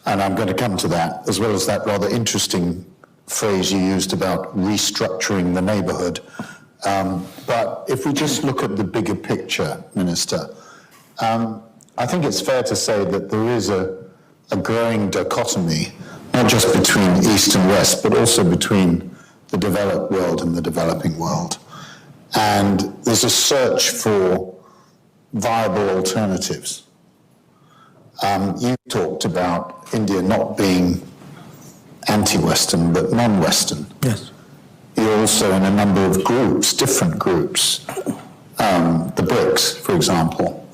and I'm going to come to that, as well as that rather interesting phrase you used about restructuring the neighborhood. But if we just look at the bigger picture, Minister, I think it's fair to say that there is a growing dichotomy, not just between East and West, but also between the developed world and the developing world. And there's a search for viable alternatives. You talked about India not being anti-Western, but non-Western. Yes. You're also in a number of groups, different groups, the BRICS, for example.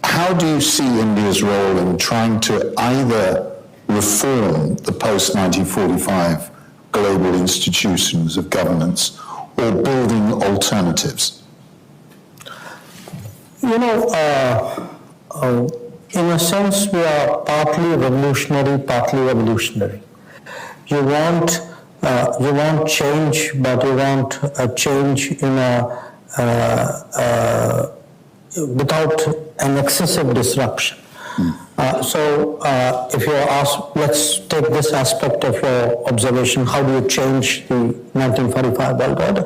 How do you see India's role in trying to either reform the post-1945 global institutions of governance or building alternatives? You know, in a sense, we are partly revolutionary, partly evolutionary. You want change, but you want a change in without an excessive disruption. So if you ask, let's take this aspect of your observation, how do you change the 1945 world order?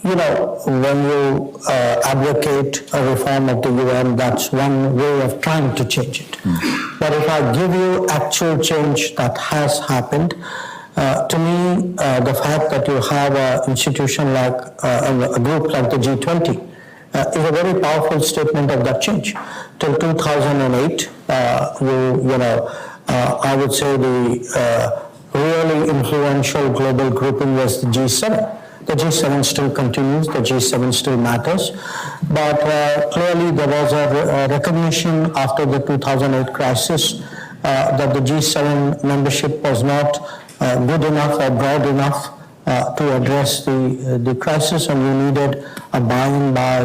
You know, when you advocate a reform of the UN, that's one way of trying to change it. But if I give you actual change that has happened, to me, the fact that you have an institution like a group like the G20 is a very powerful statement of that change. Till 2008, I would say the really influential global grouping was the G7. The G7 still continues, the G7 still matters, but clearly there was a recognition after the 2008 crisis that the G7 membership was not good enough or broad enough to address the crisis, and we needed a buy-in by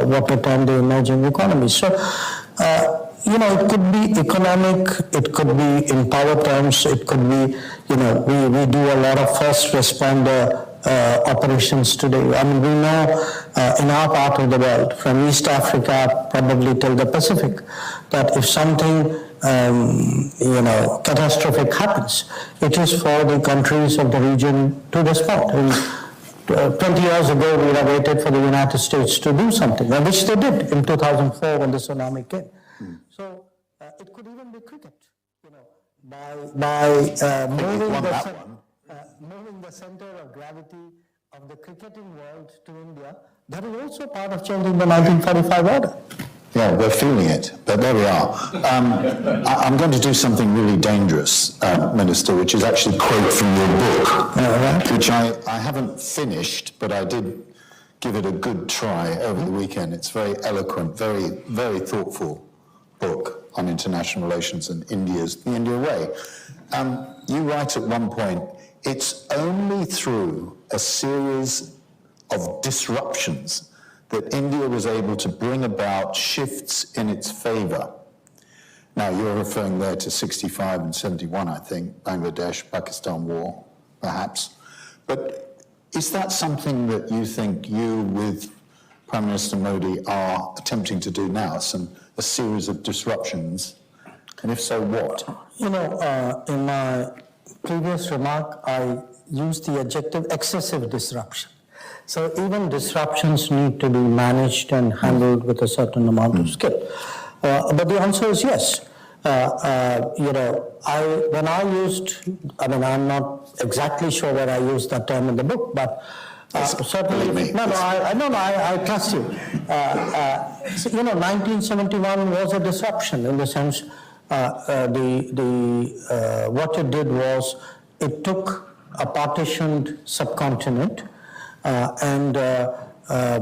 what we term the emerging economies. So, you know, it could be economic, it could be in power terms, it could be, you know, we do a lot of first responder operations today. I mean, we know in our part of the world, from East Africa probably till the Pacific, that if something you know, catastrophic happens, it is for the countries of the region to respond. And 20 years ago, we would have waited for the United States to do something, which they did in 2004 when the tsunami came. So it could even be cricket, you know, by moving the center of gravity of the cricketing world to India. That is also part of changing the 1945 order. Yeah, we're feeling it, but there we are. I'm going to do something really dangerous, Minister, which is actually a quote from your book, which I haven't finished, but I did give it a good try over the weekend. It's very eloquent, very, very thoughtful book on international relations and the India way. You write at one point, it's only through a series of disruptions that India was able to bring about shifts in its favor. Now, you're referring there to 65 and 71, I think, Bangladesh-Pakistan war, perhaps. But is that something that you think you, with Prime Minister Modi, are attempting to do now, a series of disruptions? And if so, what? You know, in my previous remark, I used the adjective excessive disruption. So even disruptions need to be managed and handled with a certain amount of skill. But the answer is yes. You know, I'm not exactly sure where I used that term in the book, but certainly, I trust you. So, you know, 1971 was a disruption in the sense what it did was it took a partitioned subcontinent and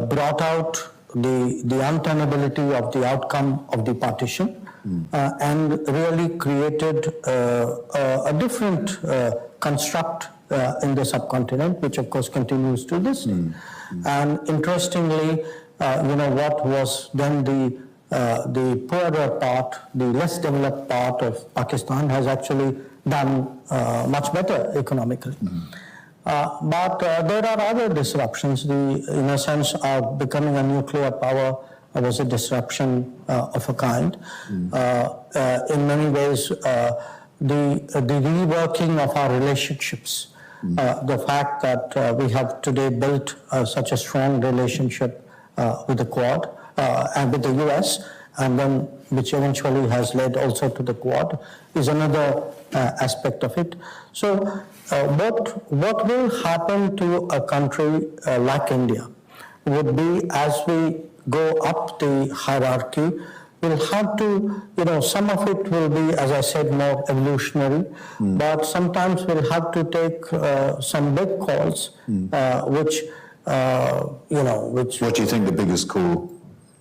brought out the untenability of the outcome of the partition and really created a different construct in the subcontinent, which of course continues to this day. And interestingly, you know, what was then the poorer part, the less developed part of Pakistan has actually done much better economically. But there are other disruptions. In a sense, of becoming a nuclear power was a disruption of a kind. In many ways, the reworking of our relationships, the fact that we have today built such a strong relationship with the Quad and with the US, and then which eventually has led also to the Quad, is another aspect of it. So what will happen to a country like India would be, as we go up the hierarchy, we'll have to, some of it will be, as I said, more evolutionary, but sometimes we'll have to take some big calls, which. What do you think the biggest call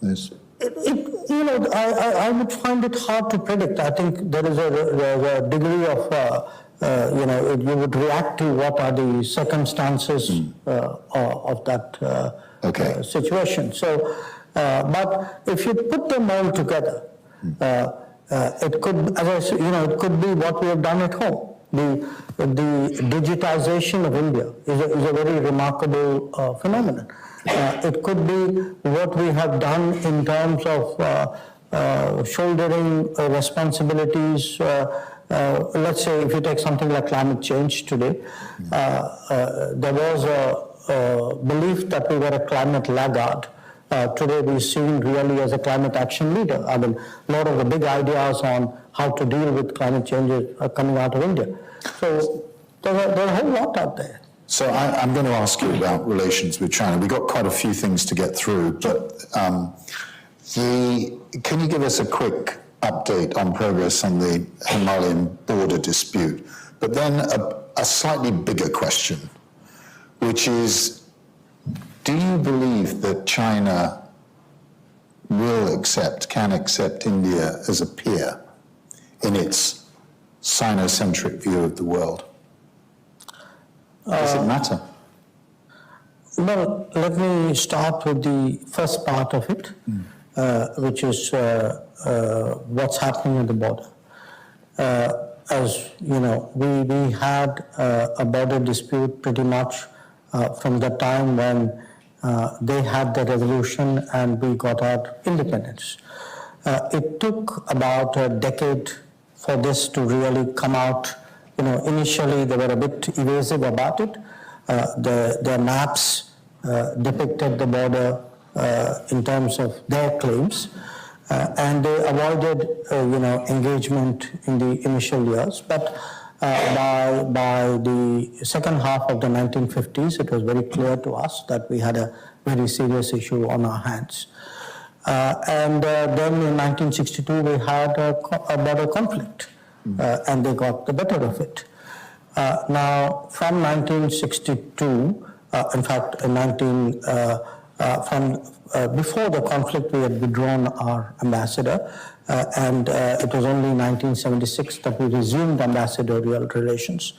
is? I would find it hard to predict. I think there is a degree of, you would react to what are the circumstances of that situation. So, but if you put them all together, it could, as I said, it could be what we have done at home. The digitization of India is a very remarkable phenomenon. It could be what we have done in terms of shouldering responsibilities. Let's say if you take something like climate change today, there was a belief that we were a climate laggard. Today we're seen really as a climate action leader. I mean, a lot of the big ideas on how to deal with climate change are coming out of India. So there's a whole lot out there. So I'm going to ask you about relations with China. We've got quite a few things to get through, but can you give us a quick update on progress on the Himalayan border dispute? But then a slightly bigger question, which is, do you believe that China can accept India as a peer in its Sino-centric view of the world? Does it matter? Well, let me start with the first part of it, which is what's happening at the border. As you know, we had a border dispute pretty much from the time when they had the revolution and we got our independence. It took about a decade for this to really come out. Initially they were a bit evasive about it. Their maps depicted the border in terms of their claims, and they avoided, engagement in the initial years. But by the second half of the 1950s, it was very clear to us that we had a very serious issue on our hands. And then in 1962, we had a border conflict, and they got the better of it. Now, from 1962, in fact, before the conflict, we had withdrawn our ambassador, and it was only 1976 that we resumed ambassadorial relations.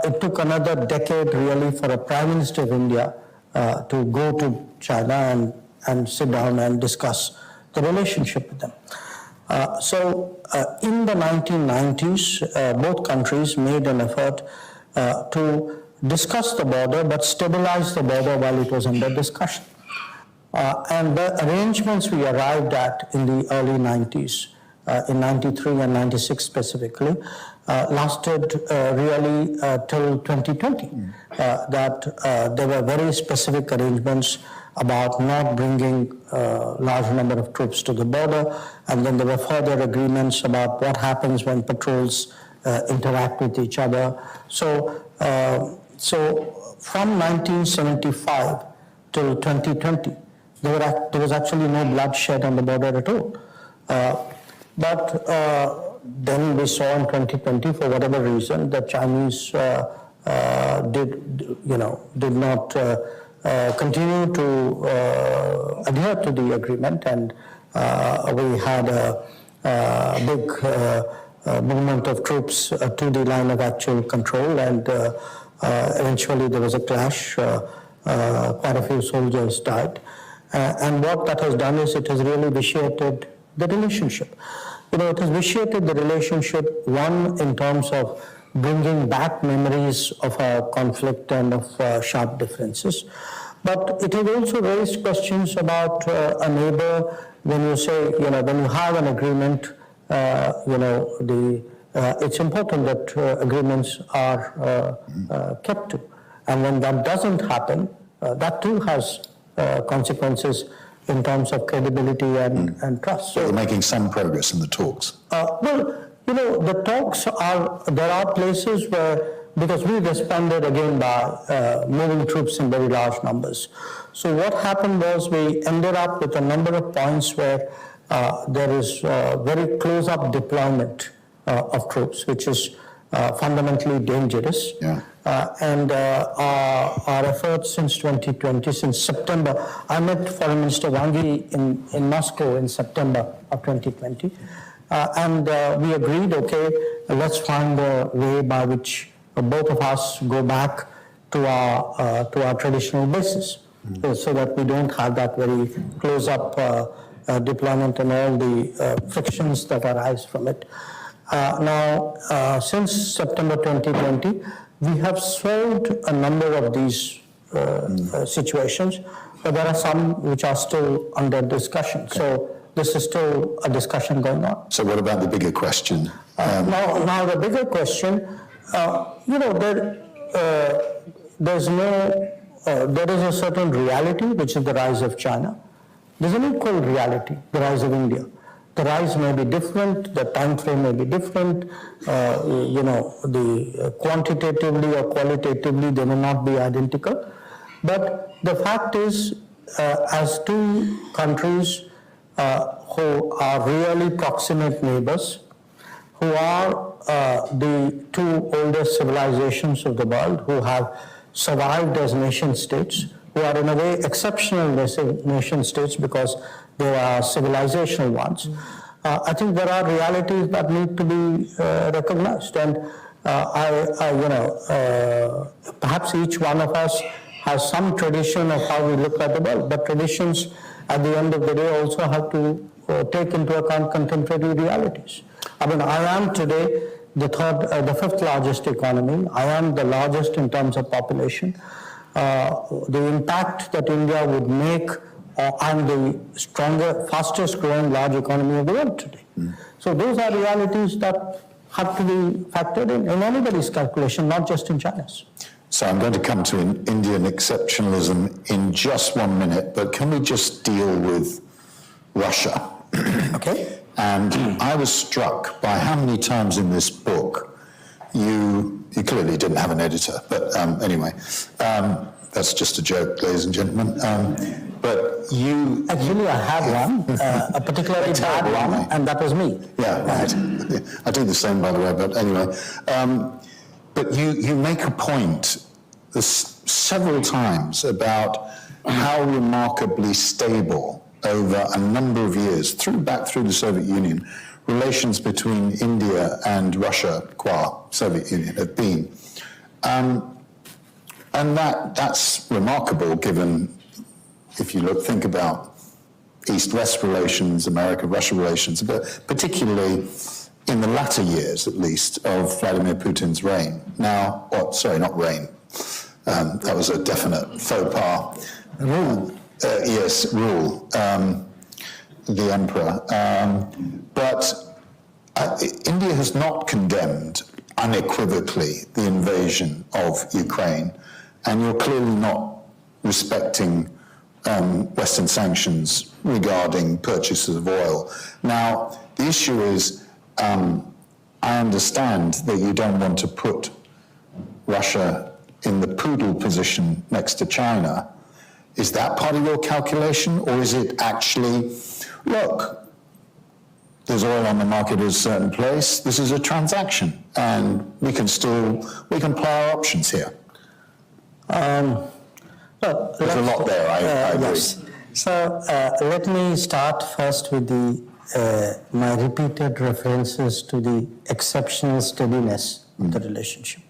It took another decade really for a Prime Minister of India to go to China and sit down and discuss the relationship with them. In the 1990s, both countries made an effort to discuss the border, but stabilize the border while it was under discussion. And the arrangements we arrived at in the early 90s, in 93 and 96 specifically, lasted really till 2020. There were very specific arrangements about not bringing a large number of troops to the border, and then there were further agreements about what happens when patrols interact with each other. So from 1975 till 2020, there was actually no bloodshed on the border at all. But then we saw in 2020, for whatever reason, the Chinese did not continue to adhere to the agreement, and we had a big movement of troops to the line of actual control, and eventually there was a clash. Quite a few soldiers died. And what that has done is it has really vitiated the relationship. It has vitiated the relationship, one, in terms of bringing back memories of a conflict and of sharp differences, But it has also raised questions about a neighbor when you say, when you have an agreement, it's important that agreements are kept to. And when that doesn't happen, that too has consequences in terms of credibility and trust. So you're making some progress in the talks. The talks there are places where, because we responded again by moving troops in very large numbers. So what happened was we ended up with a number of points where there is very close-up deployment of troops, which is fundamentally dangerous. Yeah. And our efforts since 2020, since September, I met Foreign Minister Wang Yi in Moscow in September of 2020. And we agreed, okay, let's find a way by which both of us go back to our traditional bases, so that we don't have that very close-up deployment and all the frictions that arise from it. Now, since September 2020, we have solved a number of these situations, but there are some which are still under discussion. Okay. So this is still a discussion going on. So what about the bigger question? Now the bigger question, there is a certain reality, which is the rise of China. There's an equal reality, the rise of India. The rise may be different, the time frame may be different, the quantitatively or qualitatively they may not be identical. But the fact is, as two countries who are really proximate neighbors, who are the two oldest civilizations of the world, who have survived as nation states, who are in a way exceptional nation states because they are civilizational ones. I think there are realities that need to be recognized, and perhaps each one of us has some tradition of how we look at the world, but traditions at the end of the day also have to take into account contemporary realities. I mean, I am today the fifth largest economy. I am the largest in terms of population. The impact that India would make, I'm the fastest growing large economy of the world today. So those are realities that have to be factored in anybody's calculation, not just in China's. So I'm going to come to Indian exceptionalism in just 1 minute, but can we just deal with Russia? Okay. And I was struck by how many times in this book you clearly didn't have an editor, but anyway, that's just a joke, ladies and gentlemen. But you... Actually, I had one, a particularly bad one, and that was me. Yeah, right. I do the same, by the way, but anyway. But you make a point several times about how remarkably stable over a number of years, back through the Soviet Union, relations between India and Russia, qua Soviet Union, have been. And that's remarkable given, if you think about East-West relations, America-Russia relations, but particularly in the latter years, at least, of Vladimir Putin's reign. Now, not reign. That was a definite faux pas. Rule. Yes, rule. The emperor. But India has not condemned unequivocally the invasion of Ukraine, and you're clearly not respecting Western sanctions regarding purchases of oil. Now, the issue is, I understand that you don't want to put Russia in the poodle position next to China. Is that part of your calculation, or is it actually, look, there's oil on the market at a certain place, this is a transaction, and we can play our options here? Well, there's a lot there, I agree. Yes. So let me start first with my repeated references to the exceptional steadiness of the relationship.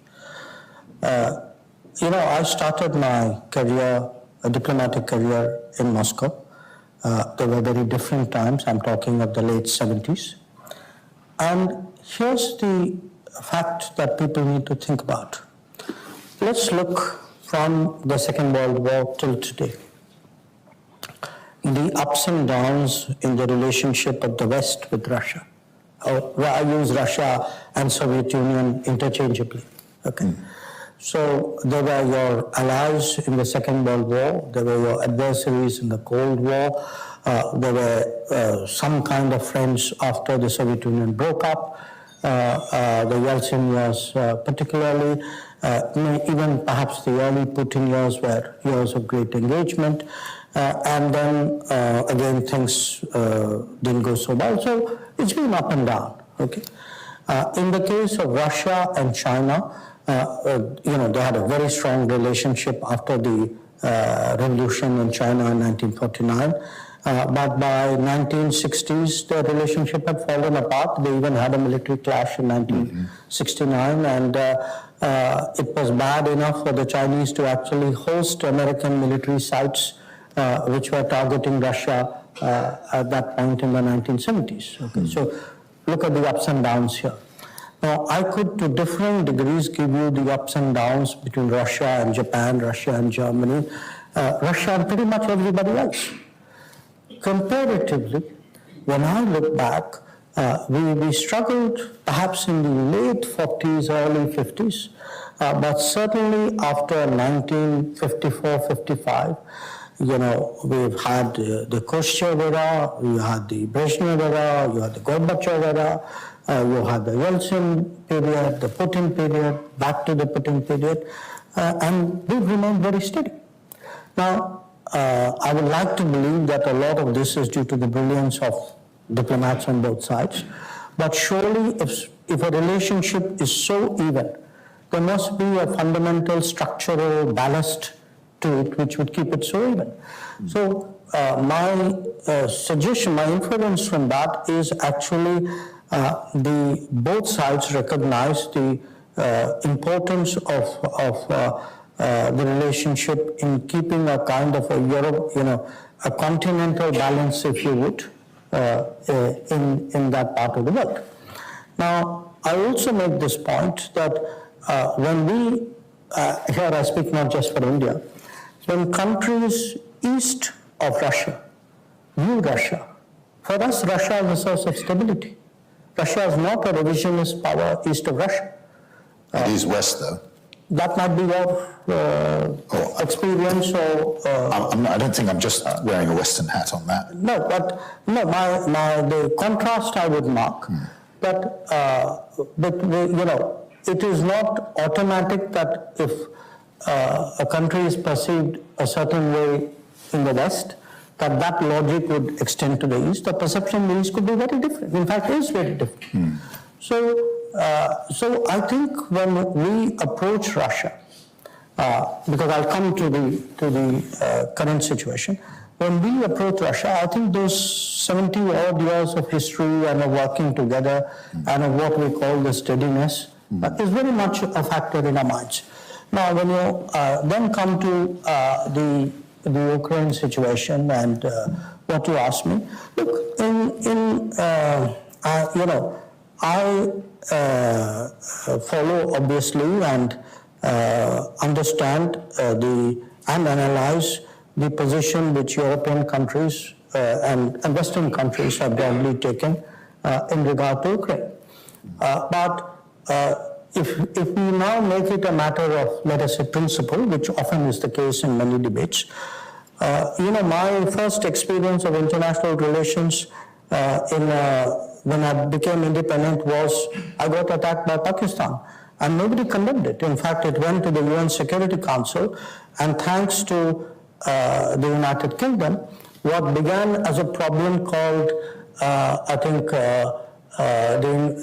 I started my career, a diplomatic career in Moscow. There were very different times. I'm talking of the late 70s. And here's the fact that people need to think about. Let's look from the Second World War till today, the ups and downs in the relationship of the West with Russia. I use Russia and Soviet Union interchangeably. Okay. So there were your allies in the Second World War, there were your adversaries in the Cold War, there were some kind of friends after the Soviet Union broke up. The Yeltsin years particularly, even perhaps the early Putin years were years of great engagement. And then again things didn't go so well. So it's been up and down. Okay. In the case of Russia and China, they had a very strong relationship after the revolution in China in 1949. But by 1960s, their relationship had fallen apart. They even had a military clash in 1969, and it was bad enough for the Chinese to actually host American military sites which were targeting Russia at that point in the 1970s. Okay, so look at the ups and downs here. Now, I could, to differing degrees, give you the ups and downs between Russia and Japan, Russia and Germany, Russia and pretty much everybody else. Comparatively, when I look back, we struggled perhaps in the late 40s, early 50s, but certainly after 1954-55, we've had the Khrushchev era, you had the Brezhnev era, you had the Gorbachev era, you had the Yeltsin period, the Putin period, back to the Putin period, and we've remained very steady. Now, I would like to believe that a lot of this is due to the brilliance of diplomats on both sides, but surely if a relationship is so even, there must be a fundamental structural ballast to it which would keep it so even. So my suggestion, my inference from that is actually both sides recognize the importance of the relationship in keeping a kind of a continental balance, if you would, in that part of the world. Now, I also make this point that when we, here I speak not just for India, when countries east of Russia view Russia, for us Russia is a source of stability. Russia is not a revisionist power east of Russia. It is west, though. That might be your experience, or I don't think I'm just wearing a Western hat on that. No, but no, the contrast I would mark. But it is not automatic that if a country is perceived a certain way in the West, that logic would extend to the East. The perception in the East could be very different. In fact, it is very different. So I think when we approach Russia, because I'll come to the current situation, when we approach Russia, I think those 70 odd years of history and of working together and of what we call the steadiness is very much a factor in our minds. Now, when you then come to the Ukraine situation and what you asked me, look, I follow obviously and understand and analyze the position which European countries and Western countries have broadly taken in regard to Ukraine. But if we now make it a matter of, let us say, principle, which often is the case in many debates, my first experience of international relations when I became independent was I got attacked by Pakistan, and nobody condemned it. In fact, it went to the UN Security Council, and thanks to the United Kingdom, what began as a problem called,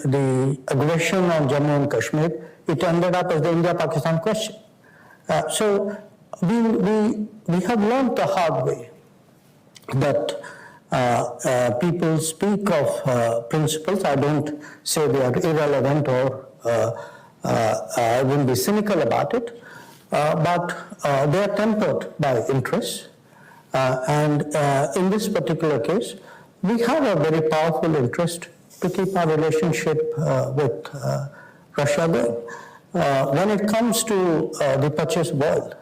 the aggression on Jammu and Kashmir, it ended up as the India-Pakistan question. So we have learned the hard way that people speak of principles. I don't say they are irrelevant or I wouldn't be cynical about it, but they are tempered by interests. And in this particular case, we have a very powerful interest to keep our relationship with Russia going. When it comes to the purchase of oil,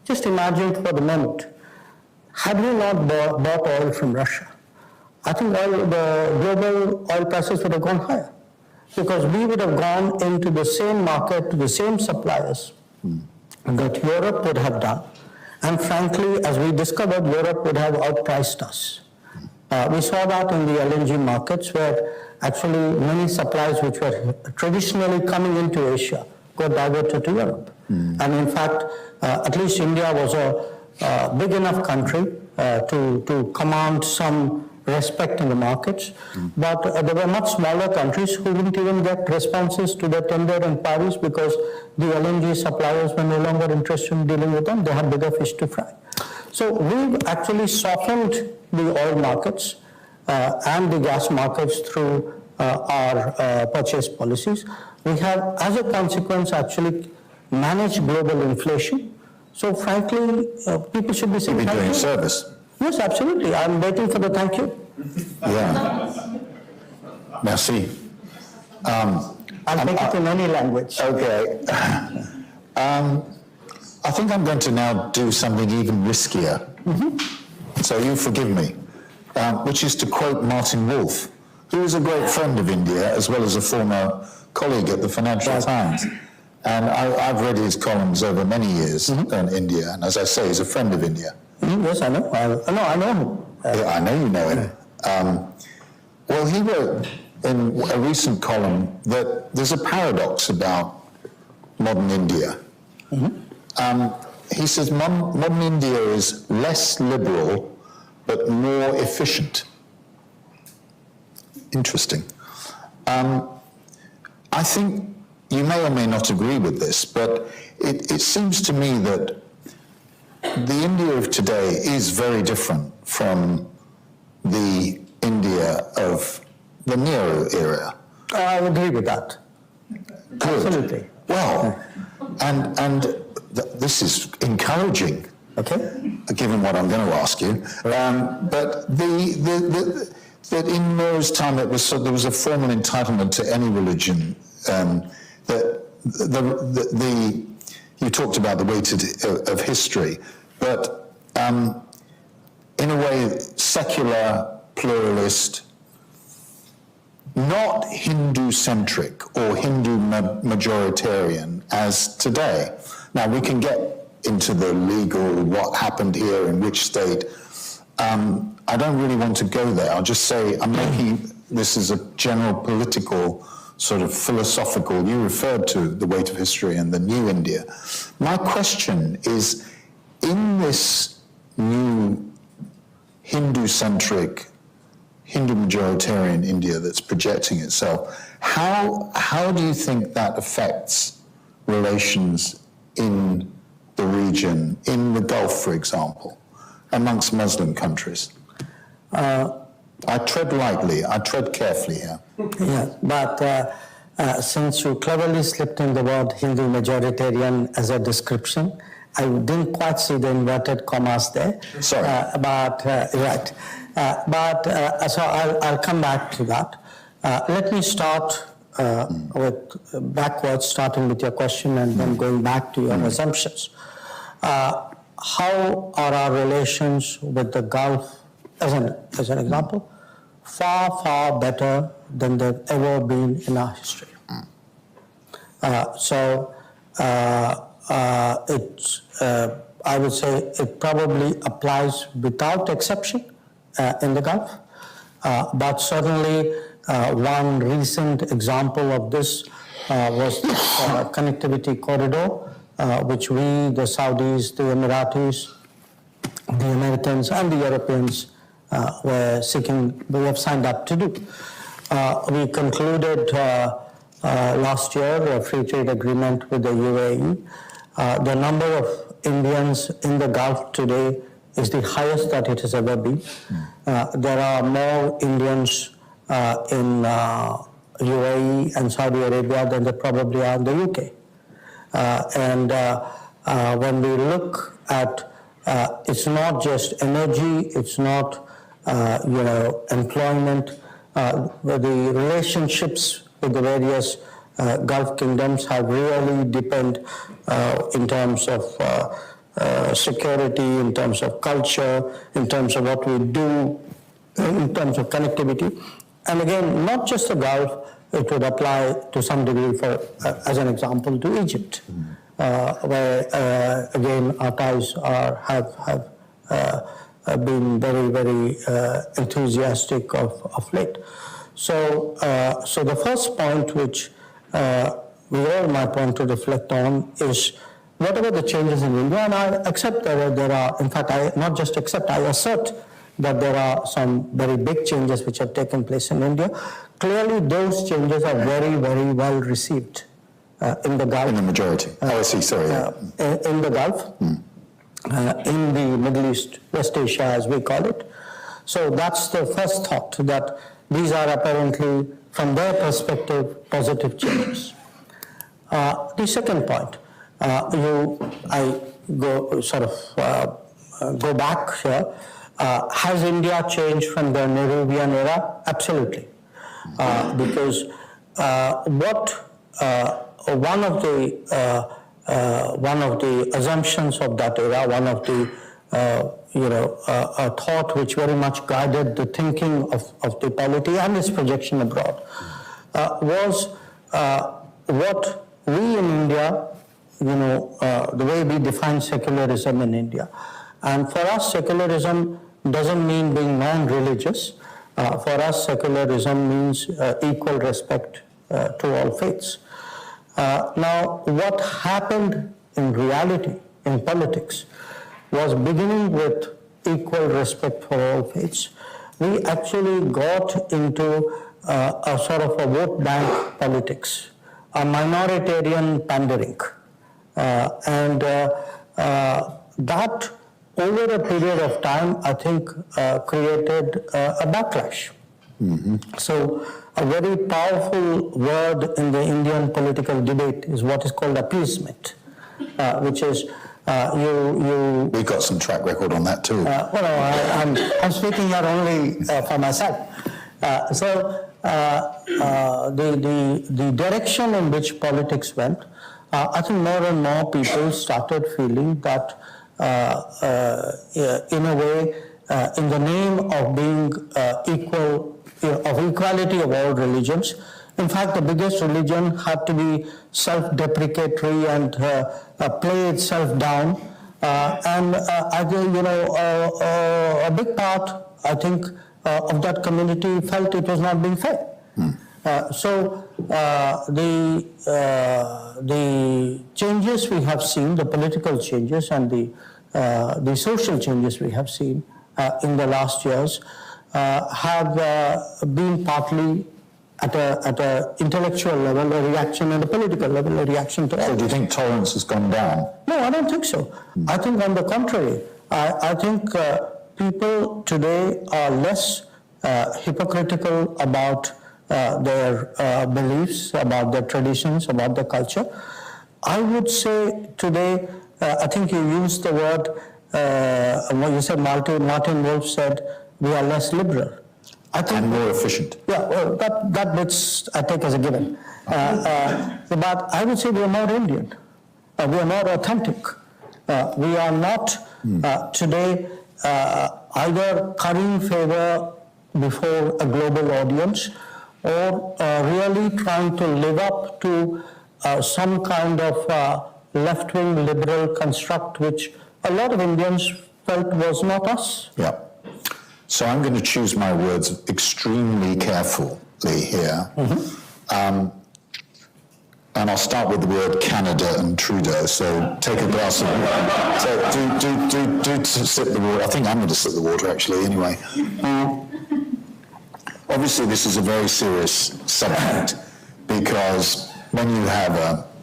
Just imagine for the moment, had we not bought oil from Russia, I think the global oil prices would have gone higher, because we would have gone into the same market, to the same suppliers that Europe would have done. And frankly, as we discovered, Europe would have outpriced us. We saw that in the LNG markets, where actually many supplies which were traditionally coming into Asia got diverted to Europe. And in fact, at least India was a big enough country to command some respect in the markets, but there were much smaller countries who didn't even get responses to their tender inquiries because the LNG suppliers were no longer interested in dealing with them. They had bigger fish to fry. So we've actually softened the oil markets and the gas markets through our purchase policies. We have, as a consequence, actually managed global inflation. So frankly, people should be saying You'll be thank doing you. service. Yes, absolutely. I'm waiting for the thank you. Yeah. Merci. I'll take it in any language. Okay. I think I'm going to now do something even riskier. So you forgive me, which is to quote Martin Wolf, who is a great friend of India as well as a former colleague at the Financial Times. And I've read his columns over many years on India, and as I say, he's a friend of India. Yes, I know. I know him. Yeah, I know you know him. Well, he wrote in a recent column that there's a paradox about modern India. He says modern India is less liberal but more efficient. Interesting. I think you may or may not agree with this, but it seems to me that the India of today is very different from the India of the Nehru era. I agree with that. Good. Absolutely. Well, and this is encouraging, Okay. given what I'm going to ask you. But that in Nehru's time there was a formal entitlement to any religion. You talked about the weight of history, but in a way, secular, pluralist, not Hindu-centric or Hindu majoritarian as today. Now, we can get into the legal, what happened here in which state. I don't really want to go there. I'll just say I'm making this as a general political sort of philosophical. You referred to the weight of history and the new India. My question is, in this new Hindu-centric, Hindu-majoritarian India that's projecting itself, how do you think that affects relations in the region, in the Gulf, for example, amongst Muslim countries? I tread lightly, I tread carefully here. Yeah, but since you cleverly slipped in the word Hindu majoritarian as a description, I didn't quite see the inverted commas there. Sorry. Right. So I'll come back to that. Let me start backwards, starting with your question and then going back to your assumptions. How are our relations with the Gulf, as an example, far better than they've ever been in our history. I would say it probably applies without exception in the Gulf, but certainly one recent example of this was the connectivity corridor, which we, the Saudis, the Emiratis, the Americans, and the Europeans we have signed up to do. We concluded last year a free trade agreement with the UAE. The number of Indians in the Gulf today is the highest that it has ever been. There are more Indians in UAE and Saudi Arabia than there probably are in the UK. When we look at it's not just energy, it's not employment, the relationships with the various Gulf kingdoms have really depended in terms of security, in terms of culture, in terms of what we do, in terms of connectivity. And again, not just the Gulf, it would apply to some degree for, as an example, to Egypt, where again our ties have been very, very enthusiastic of late. So, so the first point which we all might want to reflect on is whatever the changes in India, and I accept that there are, in fact, I not just accept, I assert that there are some very big changes which have taken place in India. Clearly, those changes are very, very well received in the Gulf. In the majority. I see, sorry. In the Gulf, in the Middle East, West Asia as we call it. So that's the first thought, that these are apparently, from their perspective, positive changes. The second point, I go sort of go back here. Has India changed from the Nehruvian era? Absolutely, because one of the assumptions of that era, one of the a thought which very much guided the thinking of the polity and its projection abroad, was what we in India, the way we define secularism in India. And for us, secularism doesn't mean being non-religious. For us, secularism means equal respect to all faiths. Now, what happened in reality, in politics, was beginning with equal respect for all faiths. We actually got into a sort of a vote bank politics, a minoritarian pandering. And that, over a period of time, I think created a backlash. Mm-hmm. So a very powerful word in the Indian political debate is what is called appeasement, which is We've got some track record on that too. I'm speaking here only for myself. The direction in which politics went, I think more and more people started feeling that in a way, in the name of being equal, of equality of all religions, in fact, the biggest religion had to be self-deprecatory and play itself down. I think, a big part, I think, of that community felt it was not being fair. So the changes we have seen, the political changes and the social changes we have seen in the last years have been partly at a intellectual level a reaction, and a political level a reaction to all. So do you think tolerance has gone down? No, I don't think so. I think on the contrary, I think people today are less hypocritical about their beliefs, about their traditions, about their culture. I would say today, I think you used the word, what you said, Martin Wolf said, we are less liberal. I think, and more efficient. Yeah, well, that bits I take as a given. But I would say we are more Indian. We are more authentic. We are not today either currying favor before a global audience or really trying to live up to some kind of left-wing liberal construct which a lot of Indians felt was not us. Yeah. So I'm going to choose my words extremely carefully here. Mm-hmm. And I'll start with the word Canada and Trudeau. So take a glass of water. So do sip the water. I think I'm going to sip the water actually anyway. Obviously this is a very serious subject because when you have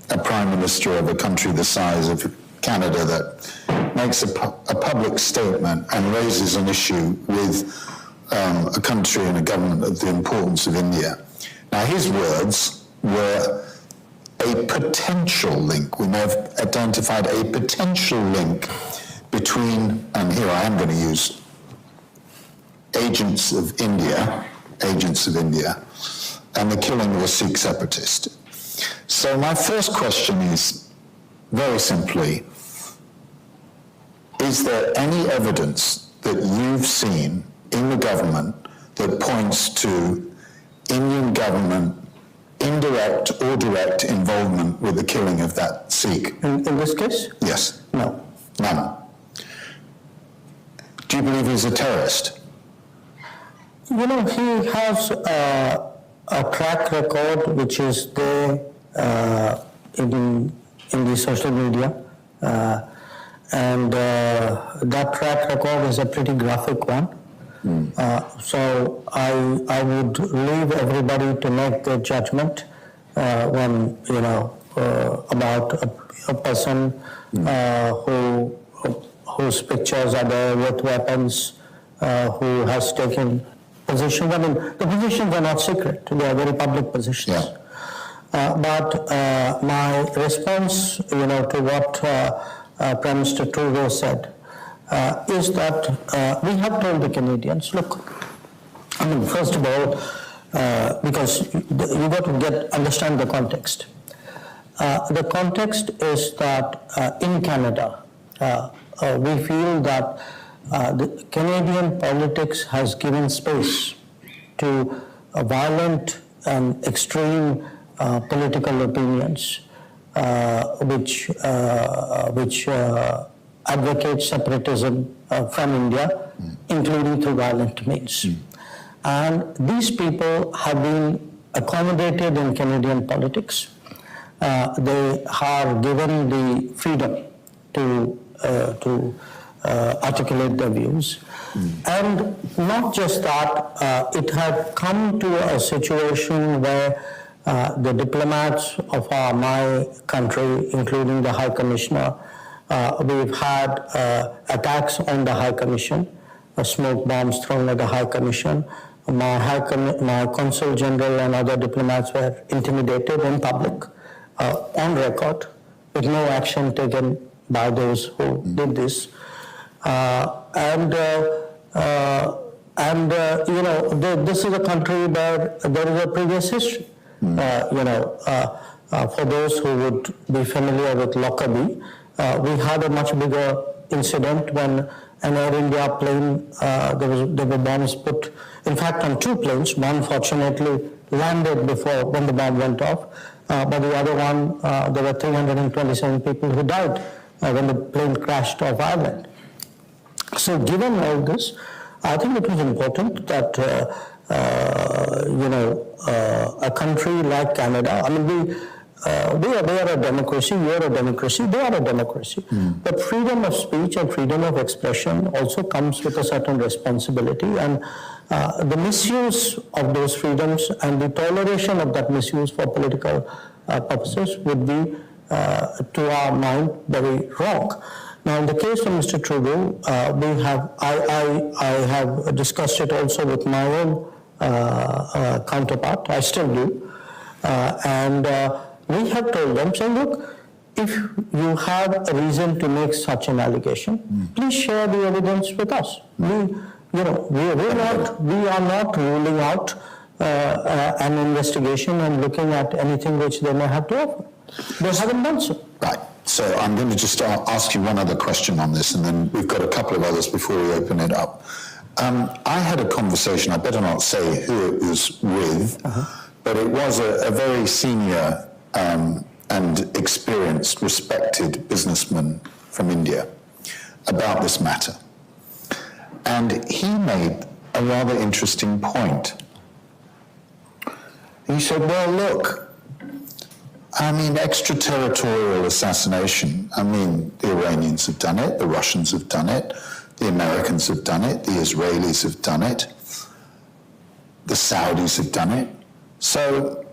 a prime minister of a country the size of Canada that makes a public statement and raises an issue with a country and a government of the importance of India. Now his words were a potential link. We may have identified a potential link between, and here I am going to use agents of India, and the killing of a Sikh separatist. So my first question is, very simply, is there any evidence that you've seen in the government that points to Indian government indirect or direct involvement with the killing of that Sikh? In this case? Yes. No. None. Do you believe he's a terrorist? You know, he has a track record which is there in the social media, and that track record is a pretty graphic one. So I would leave everybody to make their judgment when, you know, about a person whose pictures are there with weapons, who has taken positions. I mean, the positions are not secret; they are very public positions. Yeah. But my response, you know, to what Prime Minister Trudeau said is that we have told the Canadians, look, I mean, first of all, because you got to understand the context. The context is that in Canada, we feel that the Canadian politics has given space to violent and extreme political opinions which advocate separatism from India, including through violent means. And these people have been accommodated in Canadian politics. They are given the freedom to articulate their views. And not just that, it had come to a situation where the diplomats of my country, including the High Commissioner, we've had attacks on the High Commission, smoke bombs thrown at the High Commission. My Consul General and other diplomats were intimidated in public, on record, with no action taken by those who did this. You know, this is a country where there is a previous history. You know, for those who would be familiar with Lockerbie, we had a much bigger incident when an Air India plane, there were bombs put, in fact, on two planes. One fortunately landed before when the bomb went off, but the other one, there were 327 people who died when the plane crashed off Ireland. So given all this, I think it was important that, you know, a country like Canada, I mean, we are a democracy, you are a democracy, they are a democracy. But freedom of speech and freedom of expression also comes with a certain responsibility, and the misuse of those freedoms and the toleration of that misuse for political purposes would be, to our mind, very wrong. Now, in the case of Mr. Trudeau, I have discussed it also with my own counterpart, I still do, and we have told them, so look, if you have a reason to make such an allegation, please share the evidence with us. We are not ruling out an investigation and looking at anything which they may have to offer. They haven't done so. Right. So I'm going to just ask you one other question on this, and then we've got a couple of others before we open it up. I had a conversation, I better not say who it was with, but it was a very senior and experienced, respected businessman from India about this matter. And he made a rather interesting point. He said, well, look, I mean, extraterritorial assassination, I mean, the Iranians have done it, the Russians have done it, the Americans have done it, the Israelis have done it, the Saudis have done it. So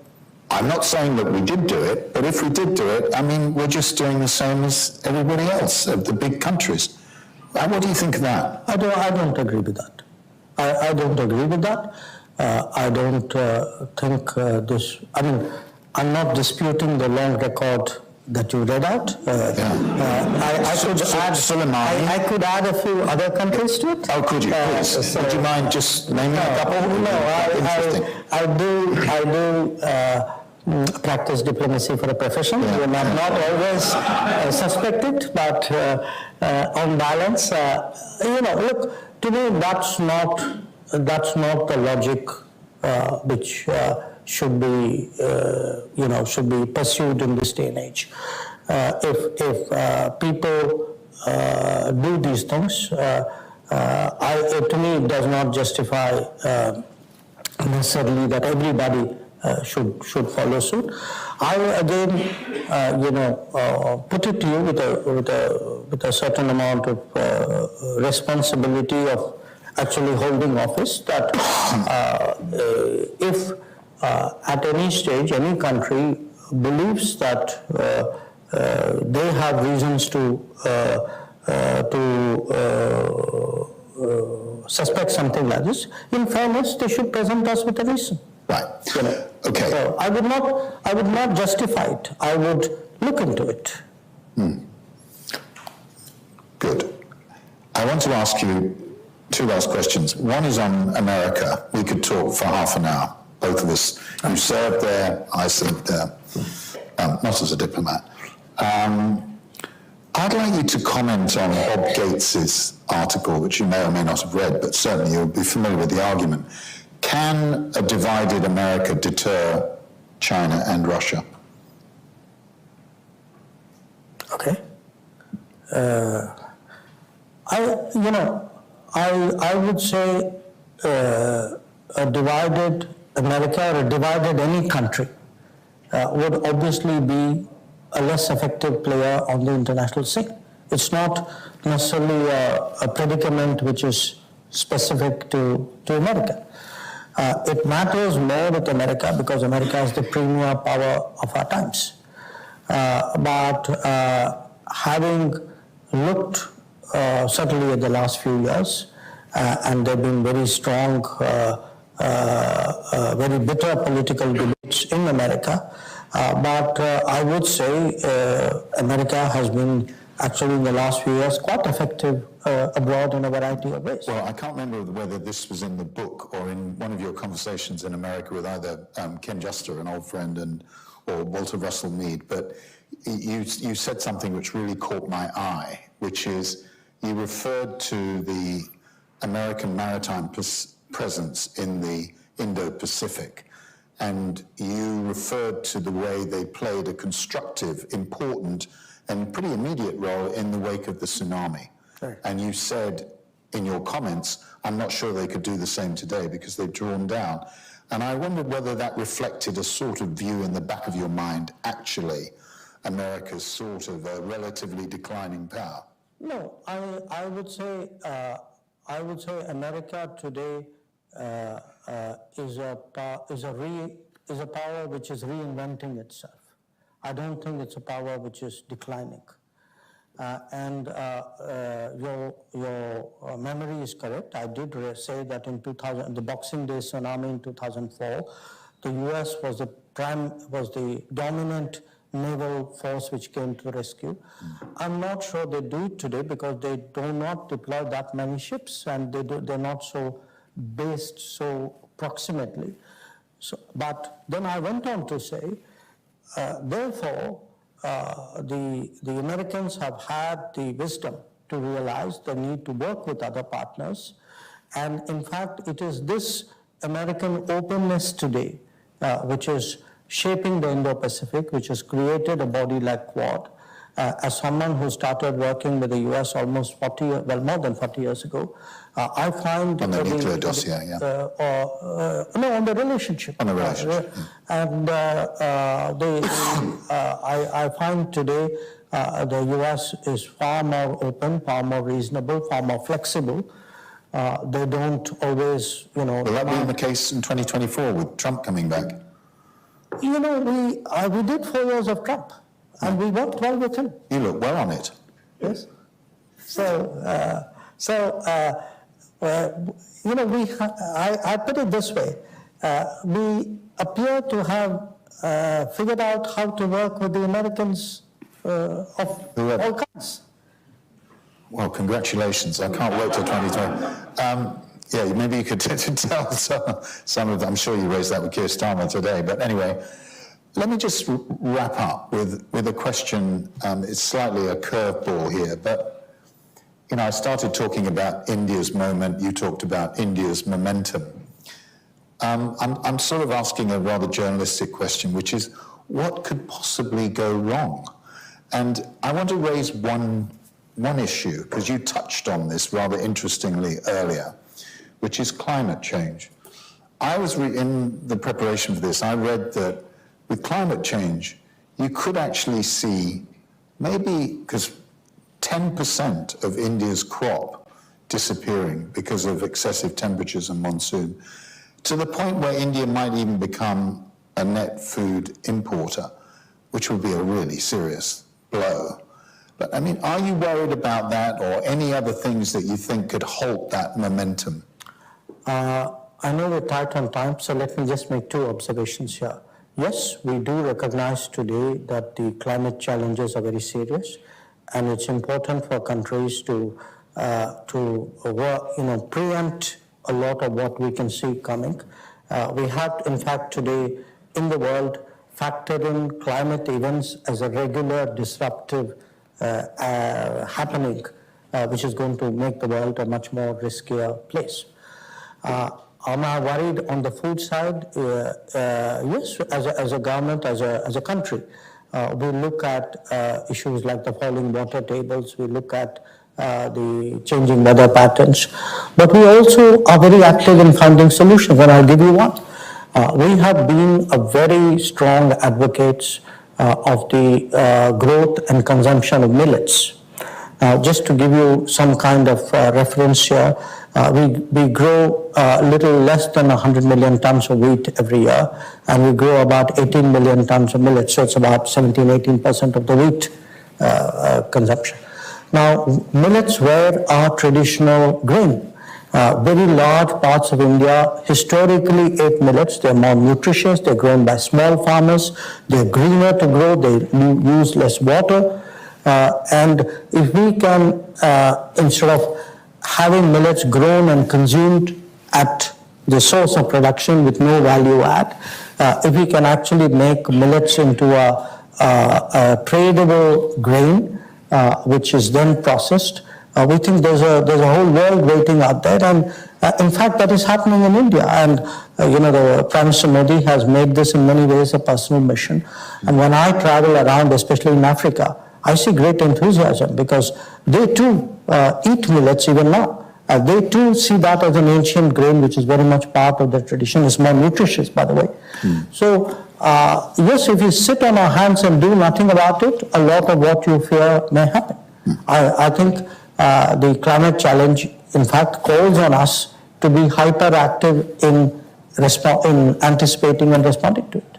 I'm not saying that we did do it, but if we did do it, I mean, we're just doing the same as everybody else, of the big countries. What do you think of that? I don't agree with that. I don't agree with that. I don't think this, I mean, I'm not disputing the long record that you read out. I could add a few other countries to it. Oh, could you, please? Would you mind just naming a couple? No, I do practice diplomacy for a profession. You might not always suspect it, but on balance, look, to me, that's not the logic which should be pursued in this day and age. If people do these things, to me, it does not justify necessarily that everybody should follow suit. I again, put it to you with a certain amount of responsibility of actually holding office. That if at any stage any country believes that they have reasons to suspect something like this, in fairness, they should present us with a reason. Right. Okay. So I would not justify it. I would look into it. Good. I want to ask you two last questions. One is on America. We could talk for half an hour, both of us. You served there, I served there, not as a diplomat. I'd like you to comment on Bob Gates's article, which you may or may not have read, but certainly you'll be familiar with the argument. Can a divided America deter China and Russia? Okay. I would say a divided America or a divided any country would obviously be a less effective player on the international scene. It's not necessarily a predicament which is specific to America. It matters more with America because America is the premier power of our times. But having looked certainly at the last few years, and there have been very strong, very bitter political debates in America, but I would say America has been actually in the last few years quite effective abroad in a variety of ways. Well, I can't remember whether this was in the book or in one of your conversations in America with either Ken Juster, an old friend, or Walter Russell Mead, but you said something which really caught my eye, which is you referred to the American maritime presence in the Indo-Pacific, and you referred to the way they played a constructive, important, and pretty immediate role in the wake of the tsunami. Right. And you said in your comments, I'm not sure they could do the same today because they've drawn down. And I wondered whether that reflected a sort of view in the back of your mind, actually, America's sort of a relatively declining power. No, I would say America today is a power which is reinventing itself. I don't think it's a power which is declining. Your memory is correct. I did say that in the Boxing Day tsunami in 2004, the U.S. was the dominant naval force which came to the rescue. I'm not sure they do it today because they do not deploy that many ships and they're not so based so proximately. So, but then I went on to say, therefore, the Americans have had the wisdom to realize the need to work with other partners. And in fact, it is this American openness today which is shaping the Indo-Pacific, which has created a body like Quad. As someone who started working with the US almost more than 40 years ago, I find... On the nuclear dossier, yeah. No, on the relationship. On the relationship. And I find today the US is far more open, far more reasonable, far more flexible. They don't always, Will that be the case in 2024 with Trump coming back? We did 4 years of Trump, and we worked well with him. You look well on it. Yes. I put it this way: we appear to have figured out how to work with the Americans of all kinds. Well, congratulations! I can't wait till 2020. Yeah, maybe you could tell some of them. I'm sure you raised that with Keir Starmer today. But anyway, let me just wrap up with a question. It's slightly a curveball here, but I started talking about India's moment. You talked about India's momentum. I'm sort of asking a rather journalistic question, which is, what could possibly go wrong? And I want to raise one issue, because you touched on this rather interestingly earlier, which is climate change. I was in the preparation for this, I read that with climate change, you could actually see maybe, because 10% of India's crop disappearing because of excessive temperatures and monsoon, to the point where India might even become a net food importer, which would be a really serious blow. But I mean, are you worried about that, or any other things that you think could halt that momentum? I know we're tight on time, so let me just make two observations here. Yes, we do recognize today that the climate challenges are very serious, and it's important for countries to preempt a lot of what we can see coming. We have, in fact, today in the world factored in climate events as a regular disruptive happening, which is going to make the world a much more riskier place. Am I worried on the food side? Yes, as a government, as a country, we look at issues like the falling water tables, we look at the changing weather patterns, but we also are very active in finding solutions, and I'll give you one. We have been a very strong advocates of the growth and consumption of millets. Just to give you some kind of reference here, we grow a little less than 100 million tons of wheat every year, and we grow about 18 million tons of millet, so it's about 17-18% of the wheat consumption. Now, millets were our traditional grain. Very large parts of India historically ate millets. They're more nutritious, they're grown by small farmers, they're greener to grow, they use less water. And if we can, instead of having millets grown and consumed at the source of production with no value add, if we can actually make millets into a tradable grain, which is then processed, we think there's a whole world waiting out there, and in fact that is happening in India. And the Prime Minister Modi has made this in many ways a personal mission. And when I travel around, especially in Africa, I see great enthusiasm, because they too eat millets even now. They too see that as an ancient grain, which is very much part of their tradition. It's more nutritious, by the way. So yes, if you sit on our hands and do nothing about it, a lot of what you fear may happen. I think the climate challenge, in fact, calls on us to be hyperactive in anticipating and responding to it.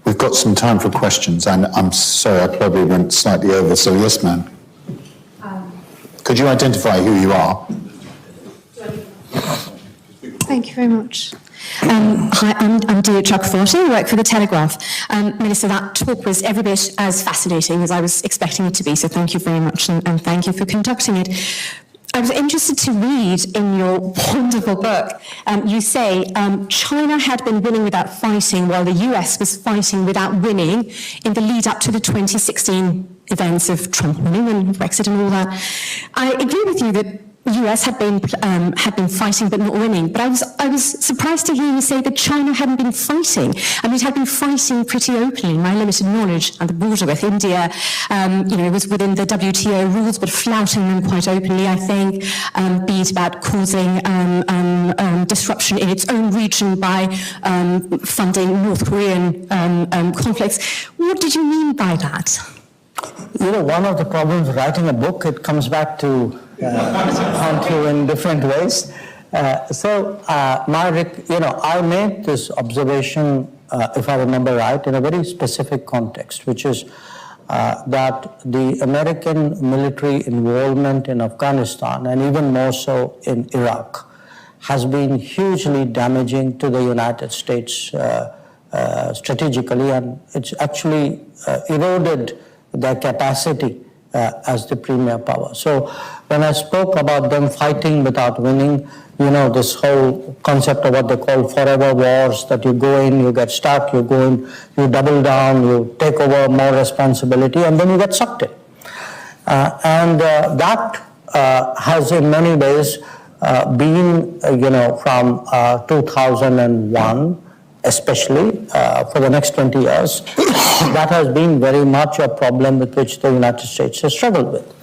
We've got some time for questions, and I'm sorry, I probably went slightly over, so yes, ma'am. Could you identify who you are? Thank you very much. Hi, I'm Dia Chakravarti, I work for The Telegraph. Minister, that talk was every bit as fascinating as I was expecting it to be, so thank you very much, and thank you for conducting it. I was interested to read in your wonderful book, you say China had been winning without fighting while the US was fighting without winning in the lead up to the 2016 events of Trump winning and Brexit and all that. I agree with you that the US had been fighting but not winning, but I was surprised to hear you say that China hadn't been fighting. I mean, it had been fighting pretty openly. My limited knowledge at the border with India, was within the WTO rules, but flouting them quite openly, I think, be it about causing disruption in its own region by funding North Korean conflicts. What did you mean by that? One of the problems of writing a book, it comes back to haunt you in different ways. I made this observation, if I remember right, in a very specific context, which is that the American military involvement in Afghanistan, and even more so in Iraq, has been hugely damaging to the United States strategically, and it's actually eroded their capacity as the premier power. So when I spoke about them fighting without winning, this whole concept of what they call forever wars, that you go in, you get stuck, you go in, you double down, you take over more responsibility, and then you get sucked in. That has in many ways been, from 2001, especially for the next 20 years, that has been very much a problem with which the United States has struggled with.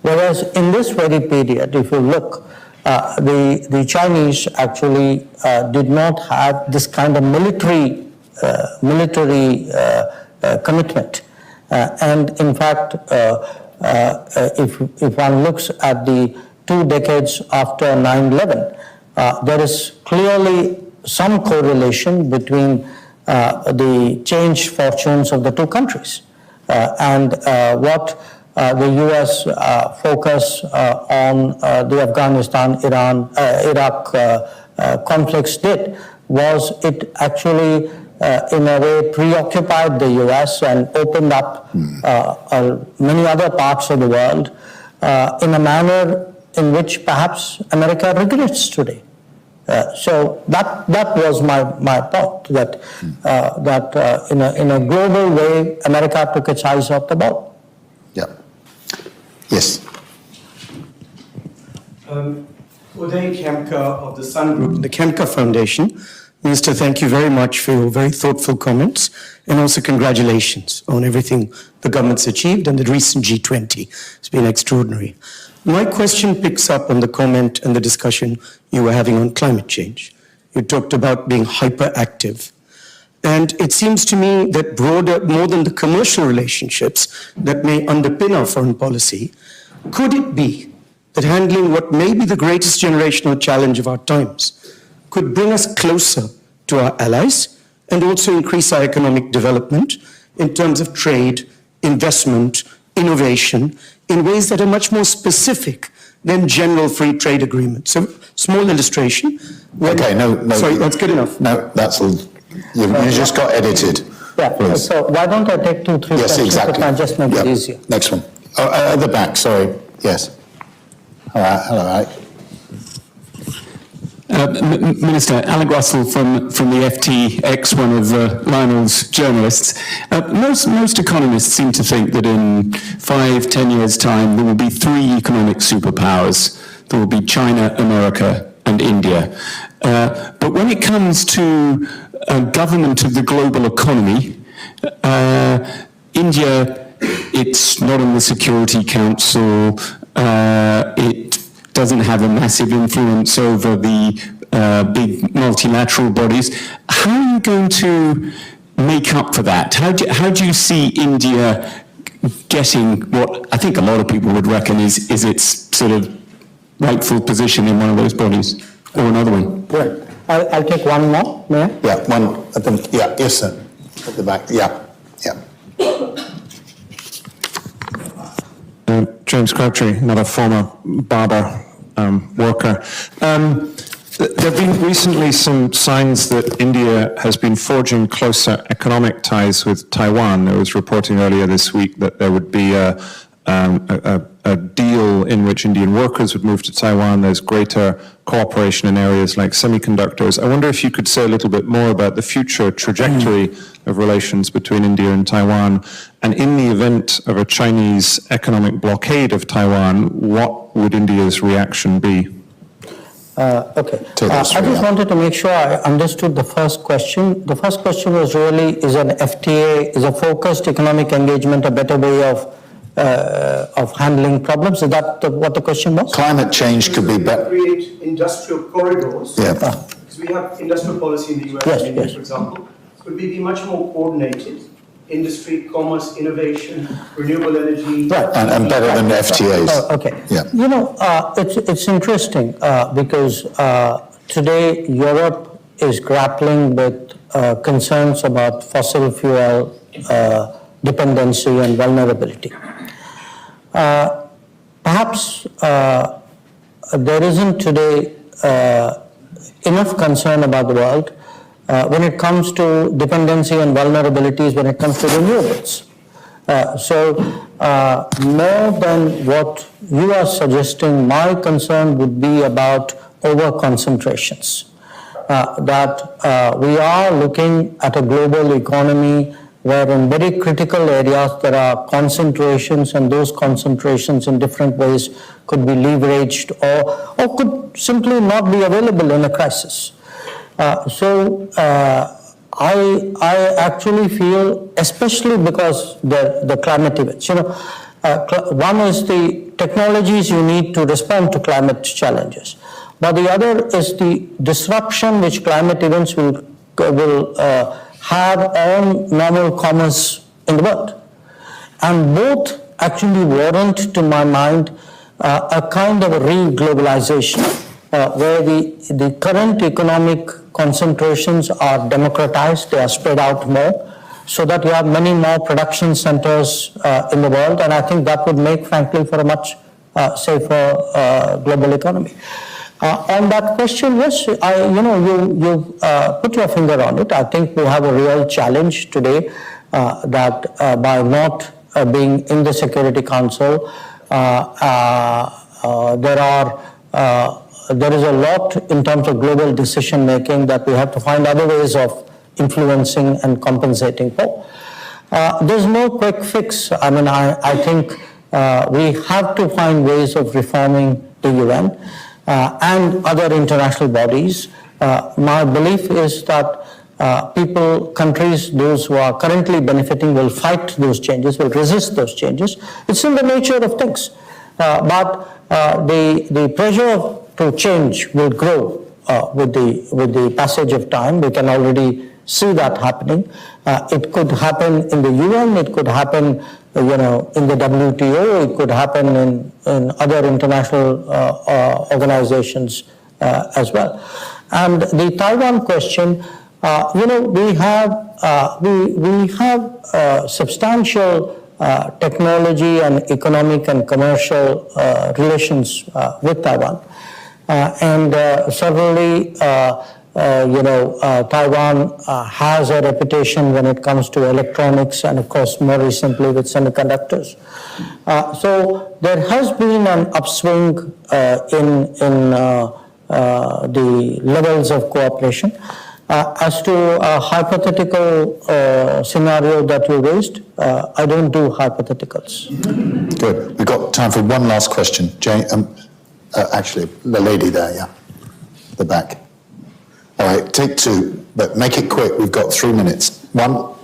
Whereas in this very period, if you look, the Chinese actually did not have this kind of military commitment. And in fact, if one looks at the 2 decades after 9/11, there is clearly some correlation between the changed fortunes of the 2 countries and what the U.S. focus on the Afghanistan, Iran, Iraq conflicts did was it actually in a way preoccupied the U.S. and opened up many other parts of the world in a manner in which perhaps America regrets today. So that was my point, that in a global way, America took its eyes off the ball. Yeah. Yes. Uday Kemka of the Sun Group, the Kemka Foundation. Minister, thank you very much for your very thoughtful comments, and also congratulations on everything the government's achieved and the recent G20. It's been extraordinary. My question picks up on the comment and the discussion you were having on climate change. You talked about being hyperactive. And it seems to me that broader, more than the commercial relationships that may underpin our foreign policy, could it be that handling what may be the greatest generational challenge of our times could bring us closer to our allies and also increase our economic development in terms of trade, investment, innovation, in ways that are much more specific than general free trade agreements? So, small illustration. Okay, no. Sorry, that's good enough. No, that's all. You just got edited. Yeah, Please. so why don't I take 2, 3 Yes, questions exactly. and just make it easier? Next one. Oh, at the back, sorry. Yes. All right, hello, Alec. Minister, Alec Russell from the FT, one of Lionel's journalists. Most economists seem to think that in 5-10 years' time there will be 3 economic superpowers. There will be China, America, and India. But when it comes to government of the global economy, India, it's not on the Security Council. It doesn't have a massive influence over the big multilateral bodies. How are you going to make up for that? How do you see India getting what I think a lot of people would reckon is its sort of rightful position in one of those bodies, or another one? Right. I'll take one more, may I? Yeah, one at the, yeah, yes, sir. At the back, yeah. James Crabtree, another former barber worker. There have been recently some signs that India has been forging closer economic ties with Taiwan. There was reporting earlier this week that there would be a deal in which Indian workers would move to Taiwan. There's greater cooperation in areas like semiconductors. I wonder if you could say a little bit more about the future trajectory of relations between India and Taiwan, and in the event of a Chinese economic blockade of Taiwan, what would India's reaction be? Okay. I just wanted to make sure I understood the first question. The first question was really, is an FTA, is a focused economic engagement a better way of handling problems? Is that what the question was? Climate change could be better. Create industrial corridors. Yeah. Because we have industrial policy in the US, Yes, and India, yes. for example. Could we be much more coordinated? Industry, commerce, innovation, renewable energy. Right. And better than FTAs. Okay. Yeah. You know, it's interesting because today Europe is grappling with concerns about fossil fuel dependency and vulnerability. Perhaps there isn't today enough concern about the world when it comes to dependency and vulnerabilities, when it comes to renewables. So more than what you are suggesting, my concern would be about over concentrations. That we are looking at a global economy where in very critical areas there are concentrations, and those concentrations in different ways could be leveraged or could simply not be available in a crisis. I actually feel, especially because the climate events, one is the technologies you need to respond to climate challenges, but the other is the disruption which climate events will have on normal commerce in the world. And both actually warrant, to my mind, a kind of a re-globalization where the current economic concentrations are democratized, they are spread out more, so that you have many more production centers in the world, and I think that would make, frankly, for a much safer global economy. On that question, yes, you put your finger on it. I think we have a real challenge today that by not being in the Security Council, there is a lot in terms of global decision making that we have to find other ways of influencing and compensating for. There's no quick fix. I mean, I think we have to find ways of reforming the UN and other international bodies. My belief is that countries, those who are currently benefiting, will fight those changes, will resist those changes. It's in the nature of things. But the pressure to change will grow with the passage of time. We can already see that happening. It could happen in the UN, it could happen in the WTO, it could happen in other international organizations as well. And the Taiwan question, we have substantial technology and economic and commercial relations with Taiwan. And certainly, Taiwan has a reputation when it comes to electronics and, of course, more recently with semiconductors. So there has been an upswing in the levels of cooperation. As to a hypothetical scenario that you raised, I don't do hypotheticals. Good. We've got time for one last question. Jane, actually, the lady there, yeah, the back. All right, take two, but make it quick. We've got 3 minutes. One.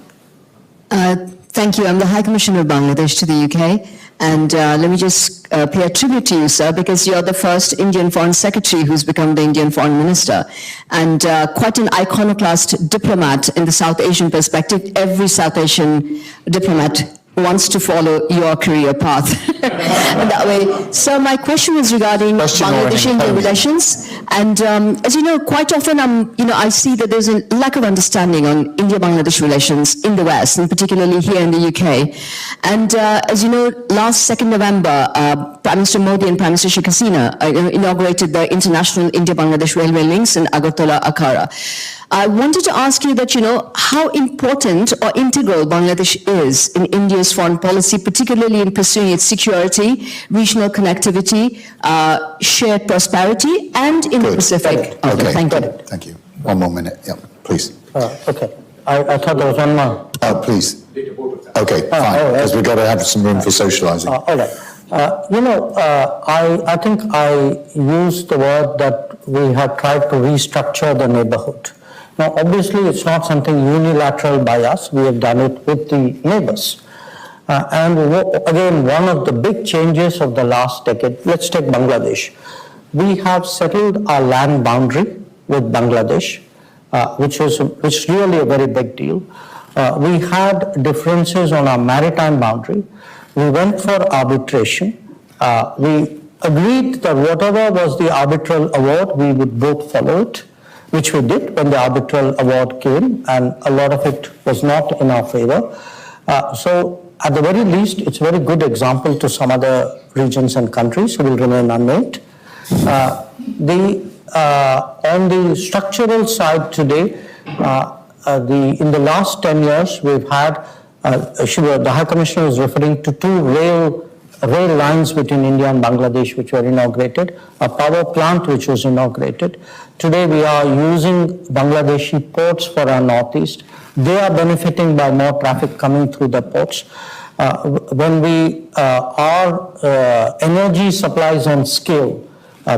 Thank you. I'm the High Commissioner of Bangladesh to the UK. And let me just pay a tribute to you, sir, because you're the first Indian Foreign Secretary who's become the Indian Foreign Minister. And quite an iconoclast diplomat in the South Asian perspective. Every South Asian diplomat wants to follow your career path that way. So my question was regarding Bangladesh-Indian relations. And as you know, quite often I see that there's a lack of understanding on India-Bangladesh relations in the West, and particularly here in the UK. And as you know, last 2nd November, Prime Minister Modi and Prime Minister Sheikh Hasina inaugurated the international India-Bangladesh railway links in Agartala-Akara. I wanted to ask you that, how important or integral Bangladesh is in India's foreign policy, particularly in pursuing its security, regional connectivity, shared prosperity, and in the Pacific. Okay, thank you. Thank you. 1 more minute. Yeah, please. Okay. I thought there was one more. Oh, please. Okay, fine, because we've got to have some room for socializing. All right. I think I used the word that we have tried to restructure the neighborhood. Now, obviously, it's not something unilateral by us. We have done it with the neighbors. And again, one of the big changes of the last decade, let's take Bangladesh. We have settled our land boundary with Bangladesh, which is really a very big deal. We had differences on our maritime boundary. We went for arbitration. We agreed that whatever was the arbitral award, we would both follow it, which we did when the arbitral award came, and a lot of it was not in our favor. So at the very least, it's a very good example to some other regions and countries who will remain unnamed. On the structural side today, in the last 10 years, we've had, the High Commissioner was referring to 2 rail rail lines between India and Bangladesh which were inaugurated, a power plant which was inaugurated. Today we are using Bangladeshi ports for our northeast. They are benefiting by more traffic coming through the ports. When we our energy supplies on scale,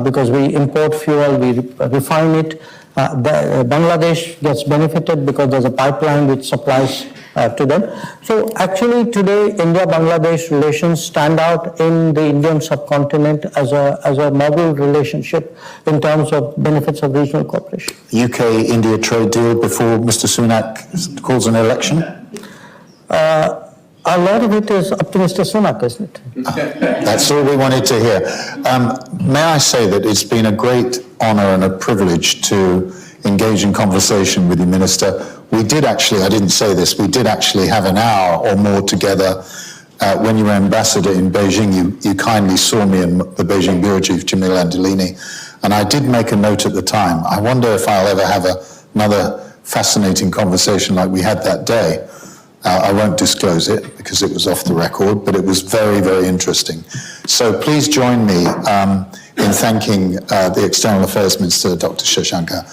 because we import fuel, we refine it, Bangladesh gets benefited because there's a pipeline which supplies to them. So actually today India-Bangladesh relations stand out in the Indian subcontinent as a model relationship in terms of benefits of regional cooperation. UK-India trade deal before Mr. Sunak calls an election? A lot of it is up to Mr. Sunak, isn't it? That's all we wanted to hear. May I say that it's been a great honour and a privilege to engage in conversation with you, Minister. We did actually, I didn't say this, we did actually have an hour or more together when you were ambassador in Beijing. You kindly saw me and the Beijing Bureau Chief, Jamil Andolini, and I did make a note at the time. I wonder if I'll ever have another fascinating conversation like we had that day. I won't disclose it because it was off the record, but it was very, very interesting. So please join me in thanking the External Affairs Minister, Dr. Jaishankar.